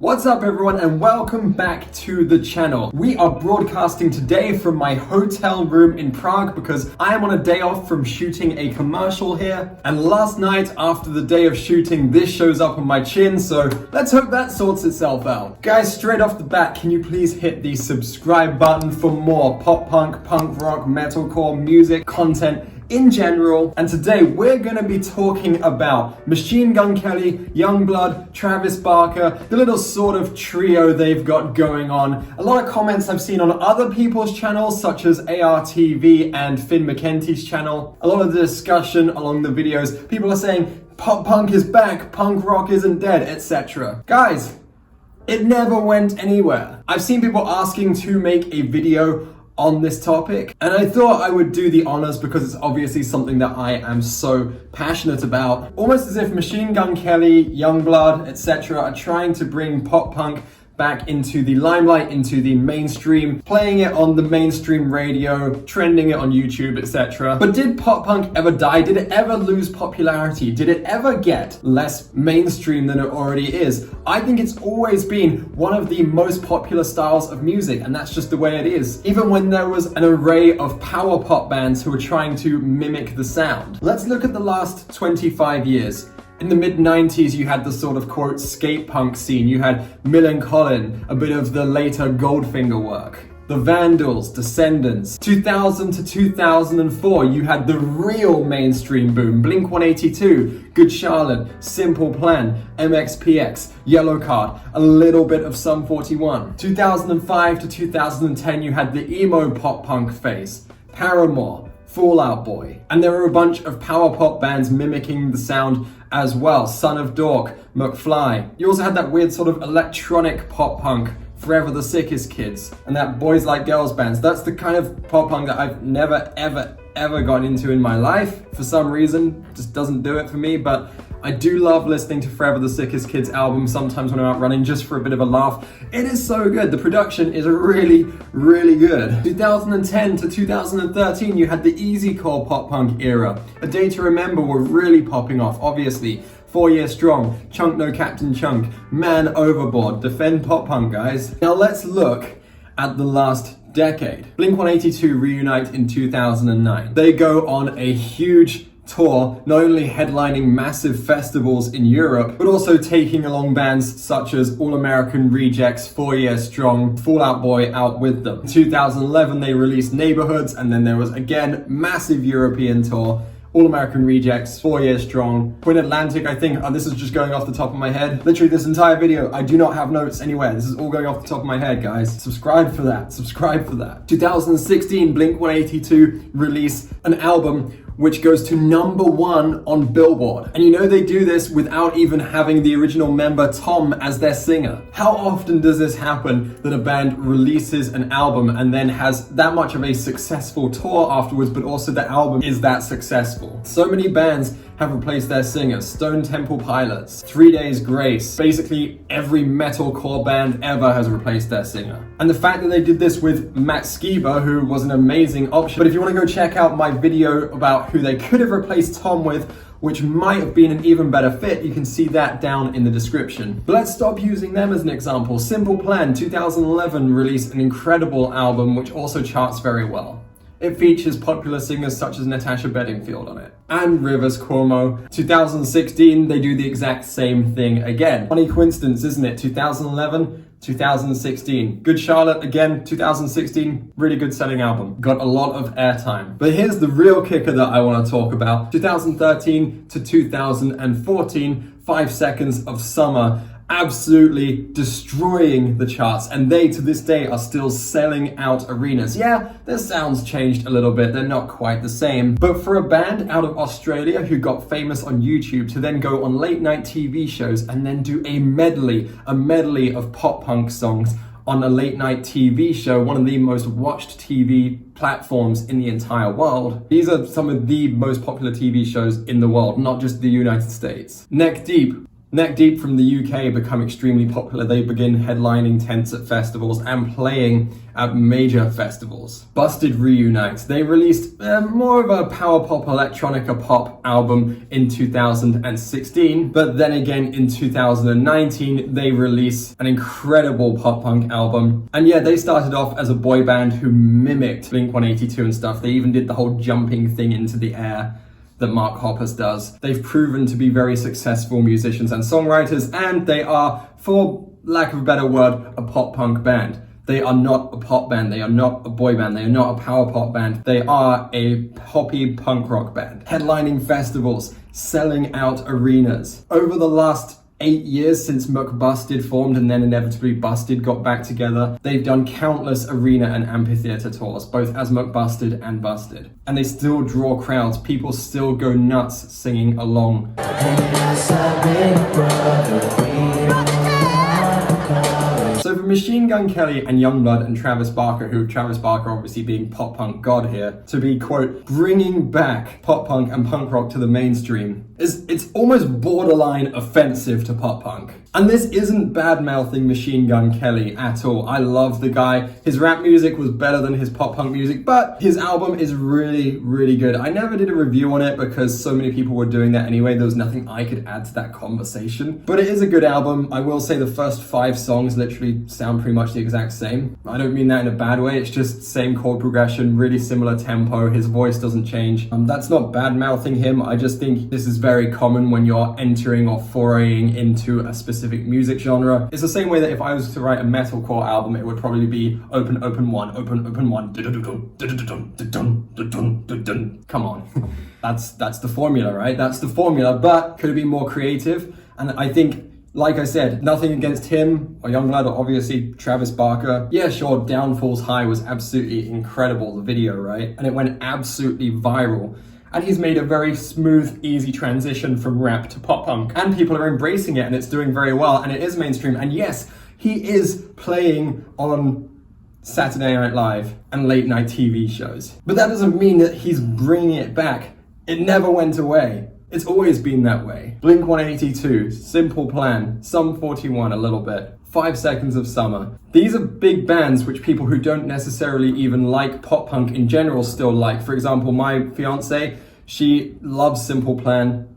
What's up everyone and welcome back to the channel. We are broadcasting today from my hotel room in Prague because I am on a day off from shooting a commercial here. And last night after the day of shooting, this shows up on my chin, so let's hope that sorts itself out. Guys, straight off the bat, can you please hit the subscribe button for more pop punk, punk rock, metalcore, music, content in general. And today we're gonna be talking about Machine Gun Kelly, Yungblud, Travis Barker, the little sort of trio they've got going on. A lot of comments I've seen on other people's channels such as ARTV and Finn McKenty's channel. A lot of the discussion along the videos, people are saying pop punk is back, punk rock isn't dead, etc. Guys, it never went anywhere. I've seen people asking to make a video on this topic, and I thought I would do the honors because it's obviously something that I am so passionate about. Almost as if Machine Gun Kelly, Yungblud, etc. are trying to bring pop punk back into the limelight, into the mainstream, playing it on the mainstream radio, trending it on YouTube, etc. But did pop punk ever die? Did it ever lose popularity? Did it ever get less mainstream than it already is? I think it's always been one of the most popular styles of music, and that's just the way it is. Even when there was an array of power pop bands who were trying to mimic the sound. Let's look at the last 25 years. In the mid-90s, you had the sort of, quote, skate punk scene. You had Millencolin, a bit of the later Goldfinger work. The Vandals, Descendants. 2000 to 2004, you had the real mainstream boom. Blink-182, Good Charlotte, Simple Plan, MXPX, Yellowcard, a little bit of Sum 41. 2005 to 2010, you had the emo pop punk phase. Paramore, Fall Out Boy. And there were a bunch of power pop bands mimicking the sound as well. Son of Dork, McFly. You also had that weird sort of electronic pop punk, Forever the Sickest Kids, and that Boys Like Girls bands. That's the kind of pop punk that I've never, ever gotten into in my life. For some reason, just doesn't do it for me, but I do love listening to Forever the Sickest Kids album sometimes when I'm out running just for a bit of a laugh. It is so good. The production is really good. 2010 to 2013, you had the easycore pop punk era. A Day to Remember were really popping off, obviously. 4 Year Strong, Chunk No Captain Chunk, Man Overboard, defend pop punk, guys. Now let's look at the last decade. Blink-182 reunite in 2009. They go on a huge tour, not only headlining massive festivals in Europe, but also taking along bands such as All American Rejects, 4 Year Strong, Fall Out Boy out with them. In 2011, they released Neighborhoods, and then there was again massive European tour. All American Rejects, 4 Year Strong, Twin Atlantic, I think. This is just going off the top of my head. Literally this entire video, I do not have notes anywhere. This is all going off the top of my head, guys. Subscribe for that, subscribe for that. 2016, Blink-182 release an album which goes to #1 on Billboard. And you know they do this without even having the original member Tom as their singer. How often does this happen that a band releases an album and then has that much of a successful tour afterwards, but also the album is that successful? So many bands have replaced their singers. Stone Temple Pilots, 3 Days Grace, basically every metalcore band ever has replaced their singer. And the fact that they did this with Matt Skiba, who was an amazing option. But if you want to go check out my video about who they could have replaced Tom with, which might have been an even better fit, you can see that down in the description. But let's stop using them as an example. Simple Plan, 2011, released an incredible album which also charts very well. It features popular singers such as Natasha Bedingfield on it. And Rivers Cuomo. 2016, they do the exact same thing again. Funny coincidence, isn't it? 2011, 2016. Good Charlotte, again, 2016, really good selling album. Got a lot of airtime. But here's the real kicker that I want to talk about. 2013 to 2014, 5 Seconds of Summer, absolutely destroying the charts, and they to this day are still selling out arenas. Yeah, their sounds changed a little bit, they're not quite the same, but for a band out of Australia who got famous on YouTube to then go on late night TV shows and then do a medley of pop punk songs on a late night TV show, one of the most watched TV platforms in the entire world. These are some of the most popular TV shows in the world, not just the United States. Neck Deep, Neck Deep from the UK become extremely popular. They begin headlining tents at festivals and playing at major festivals. Busted reunites. They released more of a power pop, electronica pop album in 2016, but then again in 2019 they release an incredible pop punk album. And yeah, they started off as a boy band who mimicked Blink-182 and stuff. They even did the whole jumping thing into the air that Mark Hoppus does. They've proven to be very successful musicians and songwriters, and they are, for lack of a better word, a pop punk band. They are not a pop band, they are not a boy band, they are not a power pop band, they are a poppy punk rock band. Headlining festivals, selling out arenas. Over the last 8 years since McBusted formed and then inevitably Busted got back together, they've done countless arena and amphitheater tours, both as McBusted and Busted. And they still draw crowds, people still go nuts singing along. So for Machine Gun Kelly and Yungblud and Travis Barker, who Travis Barker obviously being pop punk god here, to be, quote, bringing back pop punk and punk rock to the mainstream, it's almost borderline offensive to pop punk. And this isn't bad-mouthing Machine Gun Kelly at all. I love the guy. His rap music was better than his pop punk music, but his album is really, really good. I never did a review on it because so many people were doing that anyway. There was nothing I could add to that conversation. But it is a good album. I will say the first 5 songs literally sound pretty much the exact same. I don't mean that in a bad way. It's just same chord progression, really similar tempo. His voice doesn't change. That's not bad-mouthing him. I just think this is very common when you're entering or foraying into a specific music genre. It's the same way that if I was to write a metalcore album, it would probably be open, open one, open, open one. Come on. That's the formula, right? That's the formula, but could it be more creative? And I think, like I said, nothing against him or Yungblud or obviously Travis Barker. Yeah, sure, Downfall's High was absolutely incredible, the video, right? And it went absolutely viral. And he's made a very smooth, easy transition from rap to pop punk. And people are embracing it and it's doing very well and it is mainstream. And yes, he is playing on Saturday Night Live and late night TV shows. But that doesn't mean that he's bringing it back. It never went away. It's always been that way. Blink-182, Simple Plan, Sum 41 a little bit, 5 Seconds of Summer. These are big bands which people who don't necessarily even like pop punk in general still like. For example, my fiance, she loves Simple Plan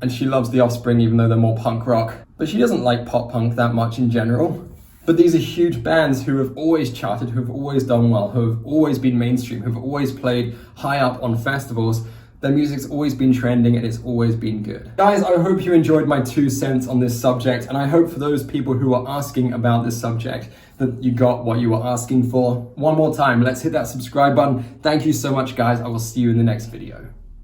and she loves The Offspring even though they're more punk rock. But she doesn't like pop punk that much in general. But these are huge bands who have always charted, who have always done well, who have always been mainstream, who have always played high up on festivals. Their music's always been trending and it's always been good. Guys, I hope you enjoyed my 2 cents on this subject, and I hope for those people who are asking about this subject that you got what you were asking for. One more time, let's hit that subscribe button. Thank you so much, guys. I will see you in the next video.